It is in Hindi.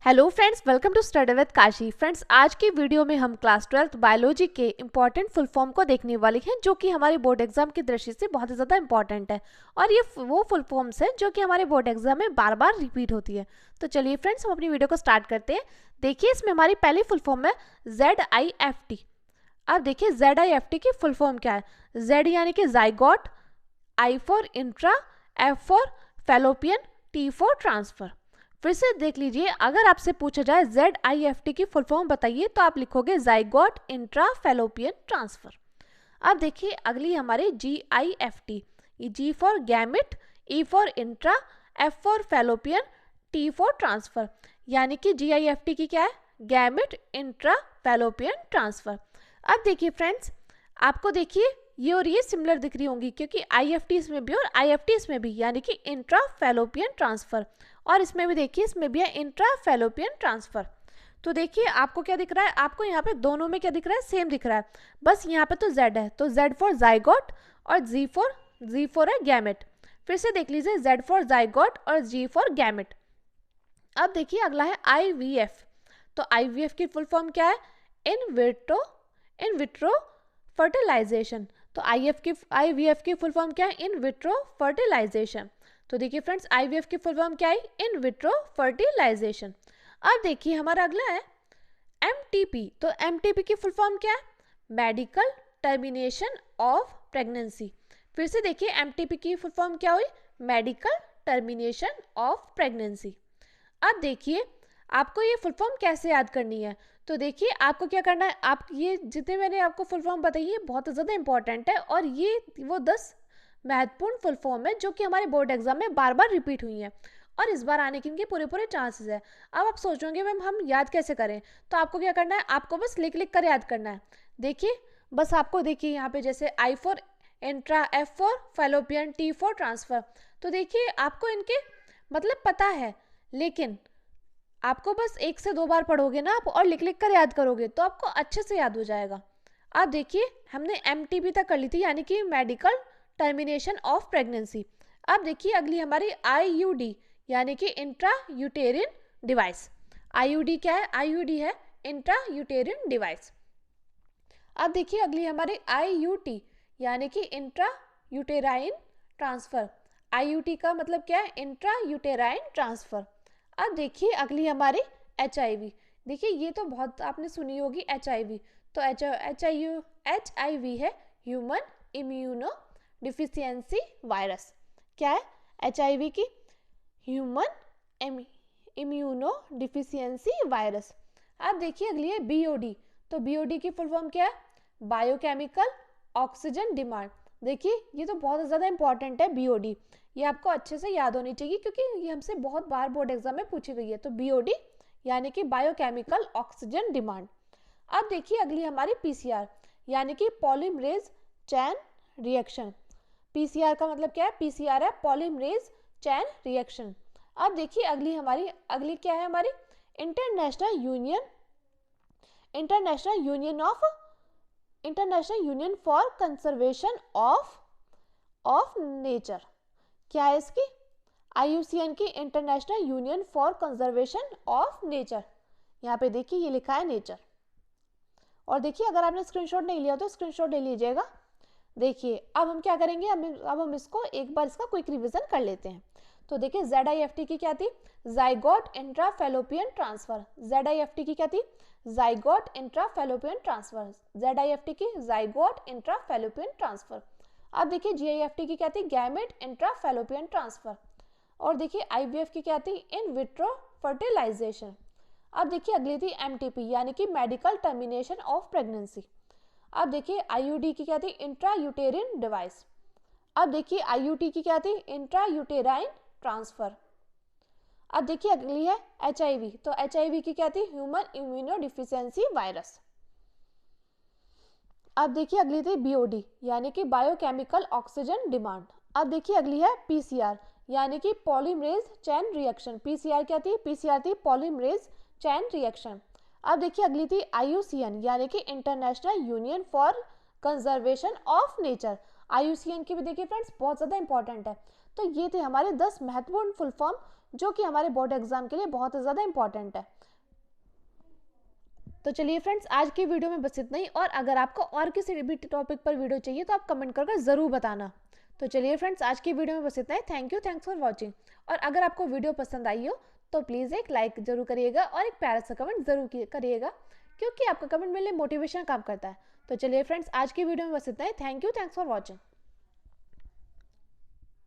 Hello friends, welcome to study with Kashi. Friends, आज की वीडियो में हम क्लास 12th बायोलॉजी के इंपॉर्टेंट फुल फॉर्म को देखने वाले हैं, जो कि हमारे बोर्ड एग्जाम की दृष्टि से बहुत ही ज़्यादा इंपॉर्टेंट है। और ये वो फुल फॉर्म्स हैं जो कि हमारे बोर्ड एग्जाम में बार बार रिपीट होती है। तो चलिए फ्रेंड्स, हम अपनी वीडियो को स्टार्ट करते हैं। देखिए, इसमें हमारी पहली फुल फॉर्म है ZIFT। अब देखिए ZIFT की फुल फॉर्म क्या है। Z यानी कि zygote, I for intra, F for fallopian, T for transfer. फिर से देख लीजिए, अगर आपसे पूछा जाए ZIFT की फुल फॉर्म बताइए तो आप लिखोगे जाइगोट इंट्रा फैलोपियन ट्रांसफर। अब देखिए अगली हमारी GIFT। G for gamete, E for intra, F for fallopian, T for transfer. यानी कि GIFT की क्या है, गैमिट इंट्रा फैलोपियन ट्रांसफर। अब देखिए फ्रेंड्स, आपको देखिए ये और ये सिमिलर दिख रही होंगी, क्योंकि IFT इसमें भी और IFT इसमें भी, यानी कि इंट्रा फैलोपियन ट्रांसफर। और इसमें भी देखिए, इसमें भी है इंट्रा फैलोपियन ट्रांसफर। तो देखिए आपको क्या दिख रहा है, आपको यहाँ पे दोनों में क्या दिख रहा है, सेम दिख रहा है। बस यहाँ पे तो Z है, तो Z फॉर जाइगोट और G फॉर है गैमेट। फिर से देख लीजिए, Z फॉर जाइगोट और G फॉर गैमेट। अब देखिए अगला है IVF। तो IVF की फुल फॉर्म क्या है, इन विट्रो फर्टिलाइजेशन। तो IVF की फुल फॉर्म क्या है, इन विट्रो फर्टिलाइजेशन। तो देखिए फ्रेंड्स, IVF की फुल फॉर्म क्या है, इन विट्रो फर्टिलाइजेशन। अब देखिए हमारा अगला है MTP। तो MTP की फुल फॉर्म क्या है, मेडिकल टर्मिनेशन ऑफ प्रेगनेंसी। फिर से देखिए MTP की फुल फॉर्म क्या हुई, मेडिकल टर्मिनेशन ऑफ प्रेगनेंसी। अब देखिए आपको ये फुल फॉर्म कैसे याद करनी है। तो देखिए आपको क्या करना है, आप ये जितने मैंने आपको फुल फॉर्म बताई है बहुत ज़्यादा इंपॉर्टेंट है, और ये वो 10 महत्वपूर्ण फुल फॉर्म है जो कि हमारे बोर्ड एग्जाम में बार बार रिपीट हुई हैं, और इस बार आने के इनके पूरे चांसेस है। अब आप सोचोगे मैम हम याद कैसे करें, तो आपको क्या करना है, आपको बस लिख कर याद करना है। देखिए बस आपको देखिए यहाँ पे जैसे I for intra, F for fallopian, T for transfer. तो देखिए आपको इनके मतलब पता है, लेकिन आपको बस 1 से 2 बार पढ़ोगे ना आप, और लिख कर याद करोगे तो आपको अच्छे से याद हो जाएगा। अब देखिए हमने MTP तक कर ली थी, यानी कि मेडिकल टर्मिनेशन ऑफ प्रेगनेंसी। अब देखिए अगली हमारी IUD, यानी कि इंट्रा यूटेरिन डिवाइस। IUD क्या है, IUD है इंट्रा यूटेरिन डिवाइस। अब देखिए अगली हमारी IUT, यानी कि इंट्रा यूटेराइन ट्रांसफर। IUT का मतलब क्या है, इंट्रा यूटेराइन ट्रांसफर। अब देखिए अगली हमारी HIV। देखिए ये तो बहुत आपने सुनी होगी HIV। तो HIV है ह्यूमन इम्यूनो डिफिशियंसी वायरस। क्या है HIV की, ह्यूमन इम्यूनो डिफिशियंसी वायरस। अब देखिए अगली है BOD। तो BOD की फुल फॉर्म क्या है, बायोकेमिकल ऑक्सीजन डिमांड। देखिए ये तो बहुत ज़्यादा इंपॉर्टेंट है BOD, ये आपको अच्छे से याद होनी चाहिए क्योंकि ये हमसे बहुत बार बोर्ड एग्जाम में पूछी गई है। तो BOD यानी कि बायोकेमिकल ऑक्सीजन डिमांड। अब देखिए अगली हमारी PCR, यानी कि पॉलीमरेज चैन रिएक्शन। PCR का मतलब क्या है, PCR है पॉलीमरेज चैन रिएक्शन। अब देखिए अगली क्या है हमारी, international union for conservation of nature. क्या है इसकी, IUCN की international union for conservation of nature. यहाँ पे देखिए ये लिखा है नेचर। और देखिए अगर आपने स्क्रीनशॉट नहीं लिया तो स्क्रीनशॉट ले लीजिएगा। देखिए अब हम क्या करेंगे, अब हम इसको एक बार इसका क्विक रिवीजन कर लेते हैं। तो देखिए ZIFT की क्या थी, zygote intra fallopian transfer. ZIFT की क्या थी, zygote intra fallopian transfer. ZIFT की जाइगोट इंट्रा फैलोपियन ट्रांसफर। अब देखिए GIFT की क्या थी, गैमेट इंट्रा फैलोपियन ट्रांसफर। और देखिए IVF की क्या थी, इन विट्रो फर्टिलाइजेशन। अब देखिए अगली थी MTP, यानी कि मेडिकल टर्मिनेशन ऑफ प्रेगनेंसी। अब देखिए IUD की क्या थी, इंट्रा यूटेरिन डिवाइस। अब देखिए IUT की क्या थी, इंट्रा यूटेराइन ट्रांसफर। अब देखिए अगली है HIV। तो HIV की क्या थी, ह्यूमन इम्यूनो डिफिशियंसी वायरस। अब देखिए अगली थी BOD, यानी कि बायोकेमिकल ऑक्सीजन डिमांड। अब देखिए अगली है PCR, यानी कि पॉलीमरेज चैन रिएक्शन। PCR क्या थी, PCR थी पॉलीमरेज चैन रिएक्शन। अब देखिए अगली थी IUCN, यानी कि international union for conservation of nature. IUCN की भी देखिए फ्रेंड्स बहुत ज़्यादा इंपॉर्टेंट है। तो ये थे हमारे 10 महत्वपूर्ण फुल फॉर्म जो कि हमारे बोर्ड एग्जाम के लिए बहुत ज़्यादा इंपॉर्टेंट है। तो चलिए फ्रेंड्स, आज की वीडियो में बस इतना ही, और अगर आपको और किसी भी टॉपिक पर वीडियो चाहिए तो आप कमेंट करके ज़रूर बताना। तो चलिए फ्रेंड्स, आज की वीडियो में बस इतना ही। Thanks for watching. और अगर आपको वीडियो पसंद आई हो तो प्लीज़ एक लाइक जरूर करिएगा और एक प्यारा सा कमेंट जरूर करिएगा, क्योंकि आपका कमेंट मेरे लिए मोटिवेशन काम करता है। तो चलिए फ्रेंड्स, आज की वीडियो में बस इतना ही। Thanks for watching.